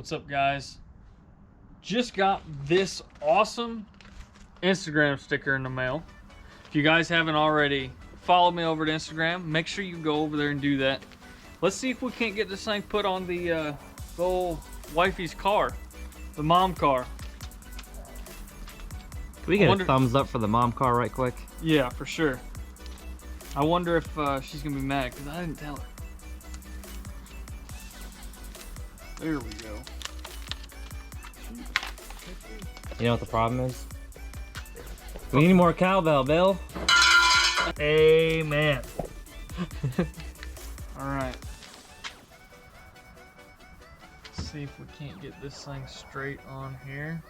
What's up, guys? Just got this awesome Instagram sticker in the mail. If you guys haven't already followed me over to Instagram, make sure you go over there and do that. Let's see if we can't get this thing put on the old wifey's car, the mom car. Can we get a thumbs up for the mom car right quick? Yeah, for sure. I wonder if she's gonna be mad because I didn't tell her. There we go. You know what the problem is? We need more cowbell, Bill. Amen. All right. Let's see if we can't get this thing straight on here.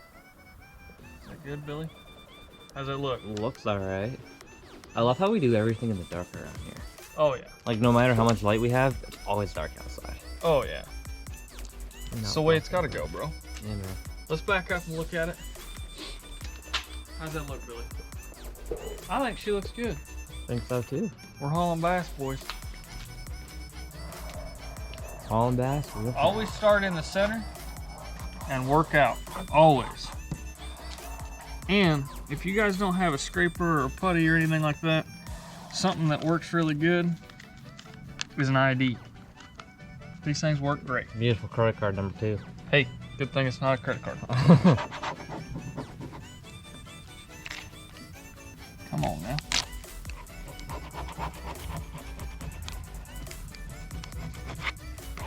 Is that good, Billy? How's it look? Looks alright. I love how we do everything in the dark around here. Oh yeah. Like no matter how much light we have, it's always dark outside. Oh yeah. It's the way it's gotta go, bro. Yeah, man. Let's back up and look at it. How's that look, Billy? I think she looks good. I think so too. We're Haulin Bass, boys. Haulin Bass. Always start in the center and work out. Always. And if you guys don't have a scraper or putty or anything like that, something that works really good is an ID. These things work great. Beautiful credit card number 2. Hey, good thing it's not a credit card. Come on now.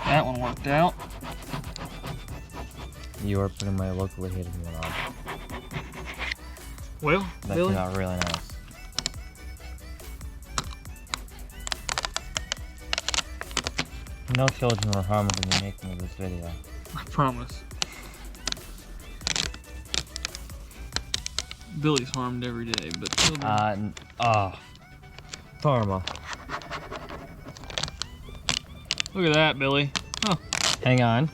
That one worked out. You are putting my locally hitting one on. Well, that Billy, came out really nice. No children were harmed in the making of this video. I promise. Billy's harmed every day, but children... Karma. Look at that, Billy. Huh. Hang on.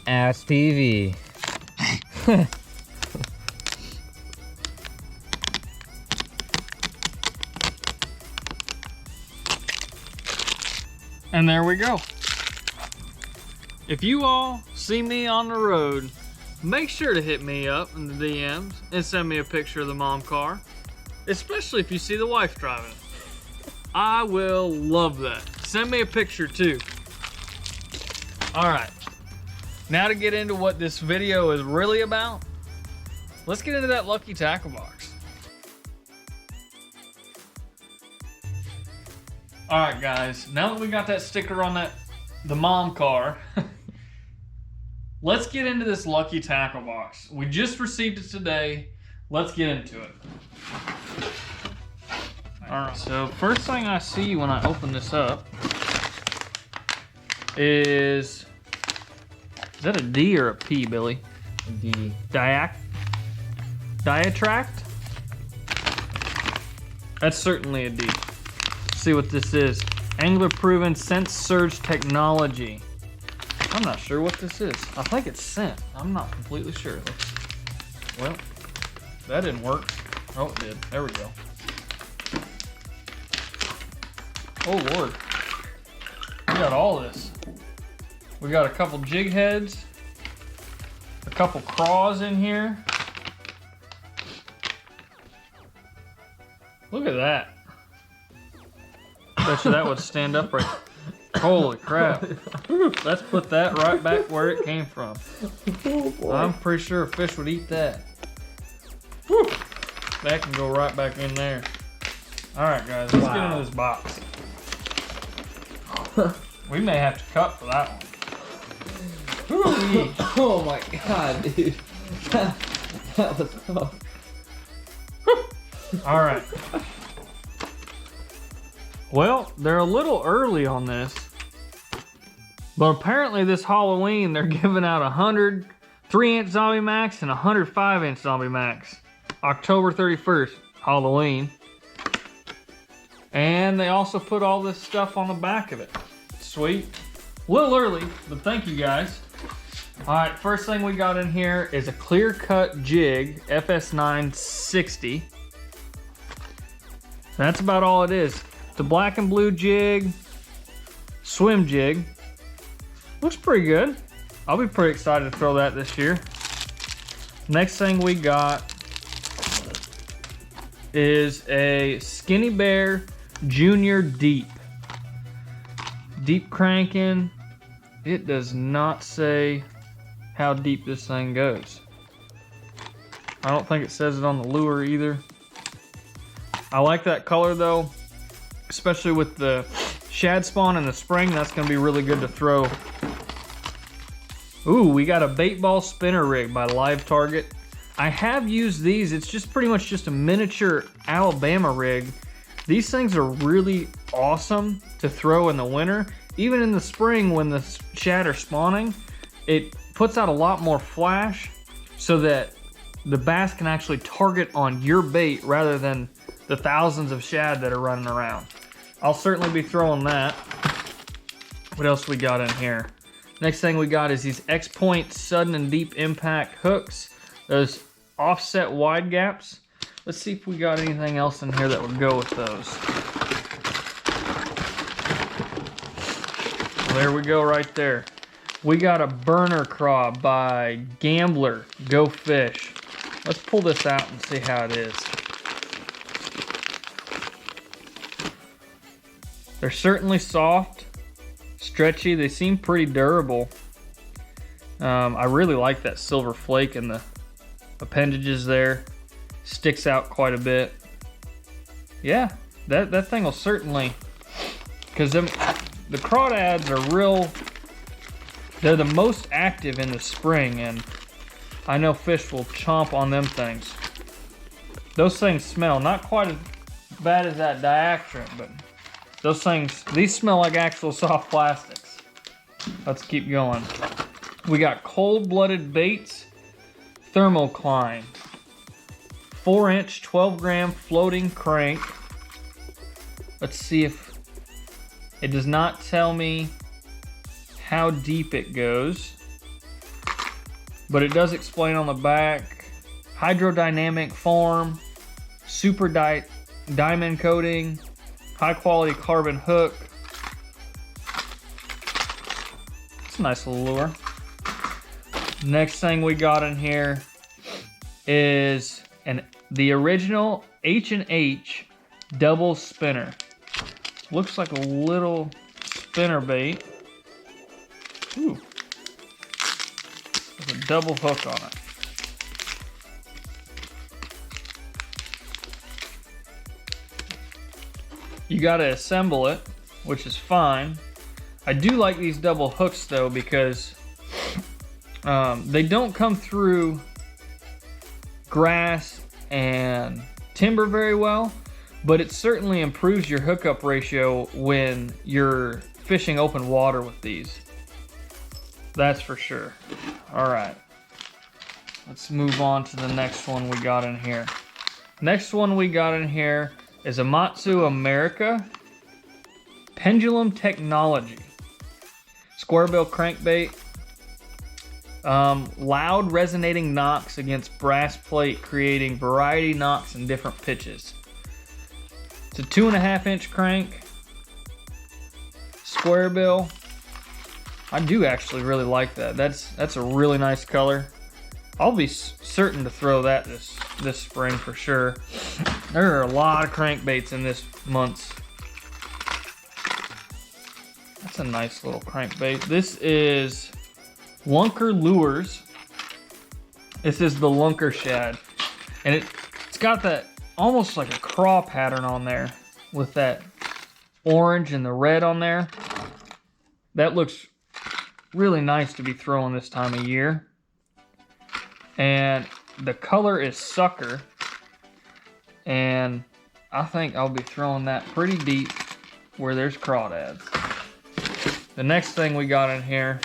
Ass TV. And there we go. If you all see me on the road, make sure to hit me up in the DMs and send me a picture of the mom car, especially if you see the wife driving it. I will love that. Send me a picture too. All right, now to get into what this video is really about, let's get into that lucky tackle box. All right, guys, now that we got that sticker on the mom car, let's get into this lucky tackle box. We just received it today. Let's get into it. All right, so first thing I see when I open this up is that a D or a P, Billy? A D. Diatract? That's certainly a D. Let's see what this is. Angler proven sense surge technology. I'm not sure what this is. I think it's scent. I'm not completely sure. Well, that didn't work. Oh, it did. There we go. Oh, Lord. We got all this. We got a couple jig heads, a couple craws in here. Look at that. Bet you that would stand up right. Holy crap. Let's put that right back where it came from. Oh, I'm pretty sure a fish would eat that. Whew. That can go right back in there. All right, guys, let's get into this box. We may have to cut for that one. Oh my god, dude. That was tough. All right. Well, they're a little early on this, but apparently this Halloween they're giving out 100 3-inch Zombie Max and 100 5-inch Zombie Max. October 31st, Halloween. And they also put all this stuff on the back of it. Sweet. A little early, but thank you guys. All right, first thing we got in here is a clear cut jig, FS960. That's about all it is. It's a black and blue jig, swim jig. Looks pretty good. I'll be pretty excited to throw that this year. Next thing we got is a Skinny Bear Junior Deep. Deep cranking. It does not say how deep this thing goes. I don't think it says it on the lure either. I like that color though, especially with the shad spawn in the spring. That's gonna be really good to throw. Ooh, we got a bait ball spinner rig by Live Target. I have used these. It's just pretty much just a miniature Alabama rig. These things are really awesome to throw in the winter. Even in the spring when the shad are spawning, it puts out a lot more flash so that the bass can actually target on your bait rather than the thousands of shad that are running around. I'll certainly be throwing that. What else we got in here? Next thing we got is these X-Point sudden and deep impact hooks. Those offset wide gaps. Let's see if we got anything else in here that would go with those. There we go right there. We got a burner craw by Gambler Go Fish. Let's pull this out and see how it is. They're certainly soft, stretchy. They seem pretty durable. I really like that silver flake in the appendages there. Sticks out quite a bit. Yeah, that thing will certainly, because the crawdads are real, they're the most active in the spring, and I know fish will chomp on them things. Those things smell not quite as bad as that diactrin, but those things, these smell like actual soft plastics. Let's keep going. We got Cold-Blooded Baits Thermocline. 4-inch, 12-gram floating crank. Let's see if it does not tell me how deep it goes, but it does explain on the back. Hydrodynamic form, super diamond coating, high quality carbon hook. It's a nice little lure. Next thing we got in here is the original H&H double spinner. Looks like a little spinner bait. Ooh. There's a double hook on it. You gotta assemble it, which is fine. I do like these double hooks though, because they don't come through grass and timber very well, but it certainly improves your hookup ratio when you're fishing open water with these. That's for sure. All right, let's move on to the next one we got in here. Next one we got in here is a Matsu America Pendulum Technology squarebill crankbait. Loud resonating knocks against brass plate, creating variety knocks in different pitches. It's a 2.5-inch crank, square bill. I do actually really like that. That's a really nice color. I'll be certain to throw that this spring for sure. There are a lot of crankbaits in this month. That's a nice little crankbait. This is Lunker Lures. This is the Lunker Shad. And it's got that almost like a craw pattern on there with that orange and the red on there. That looks really nice to be throwing this time of year. And the color is Sucker. And I think I'll be throwing that pretty deep where there's crawdads. The next thing we got in here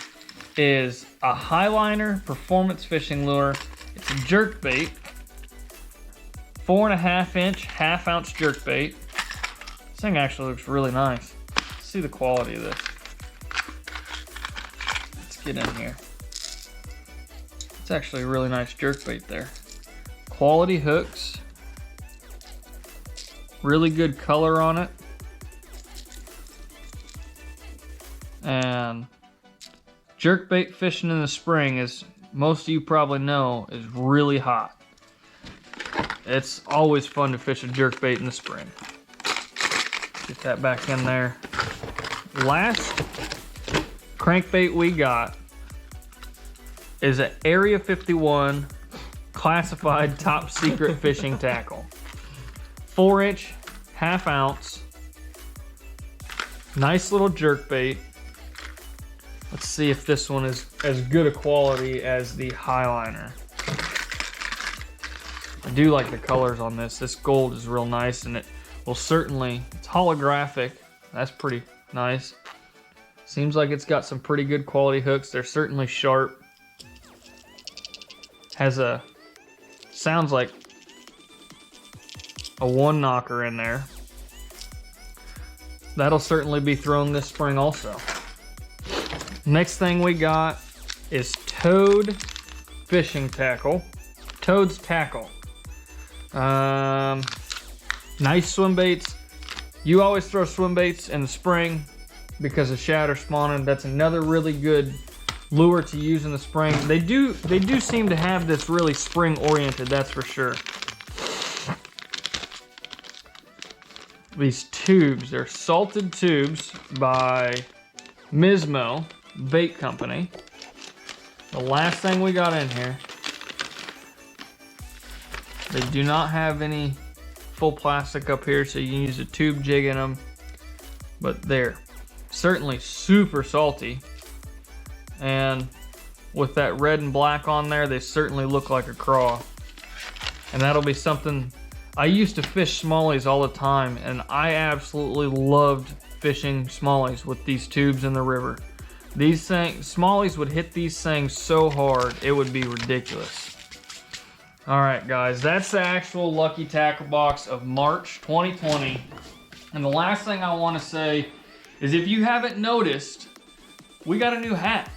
is a Highliner performance fishing lure. It's a jerk bait, 4.5-inch, 1/2-ounce jerk bait. This thing actually looks really nice. Let's see the quality of this. Let's get in here. It's actually a really nice jerk bait there. Quality hooks, really good color on it, and Jerkbait fishing in the spring, as most of you probably know, is really hot. It's always fun to fish a jerkbait in the spring. Get that back in there. Last crankbait we got is an Area 51 classified top secret fishing tackle. 4-inch, ½ ounce. Nice little jerkbait. Let's see if this one is as good a quality as the Highliner. I do like the colors on this. This gold is real nice, and it will certainly, it's holographic. That's pretty nice. Seems like it's got some pretty good quality hooks. They're certainly sharp. Has a, sounds like a 1-knocker in there. That'll certainly be thrown this spring also. Next thing we got is Toad fishing tackle. Toad's tackle. Nice swim baits. You always throw swim baits in the spring because of shad are spawning. That's another really good lure to use in the spring. They do seem to have this really spring oriented, that's for sure. These tubes, they're salted tubes by Mismo Bait Company. The last thing we got in here. They do not have any full plastic up here, so you can use a tube jig in them. But they're certainly super salty. And with that red and black on there, they certainly look like a craw. And that'll be something, I used to fish smallies all the time, and I absolutely loved fishing smallies with these tubes in the river. These things, smallies would hit these things so hard, it would be ridiculous. All right, guys, that's the actual Lucky Tackle Box of March 2020. And the last thing I want to say is, if you haven't noticed, we got a new hat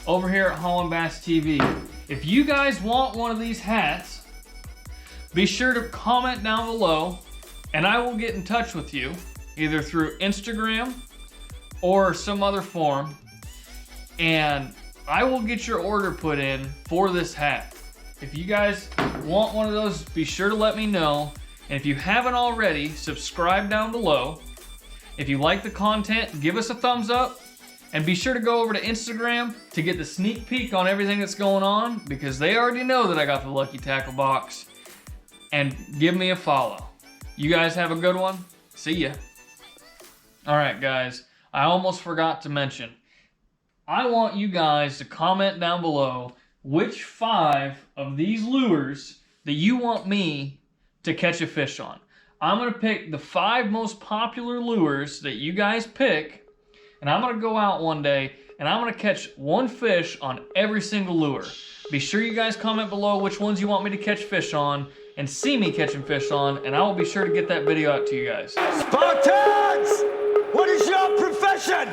over here at Haulin Bass TV. If you guys want one of these hats, be sure to comment down below, and I will get in touch with you, either through Instagram or some other form, and I will get your order put in for this hat. If you guys want one of those, be sure to let me know. And if you haven't already, subscribe down below. If you like the content, give us a thumbs up. And be sure to go over to Instagram to get the sneak peek on everything that's going on, because they already know that I got the Lucky Tackle Box. And give me a follow. You guys have a good one. See ya. All right, guys. I almost forgot to mention, I want you guys to comment down below which 5 of these lures that you want me to catch a fish on. I'm going to pick the 5 most popular lures that you guys pick, and I'm going to go out one day and I'm going to catch one fish on every single lure. Be sure you guys comment below which ones you want me to catch fish on and see me catching fish on, and I will be sure to get that video out to you guys. Spartans! What is your profession?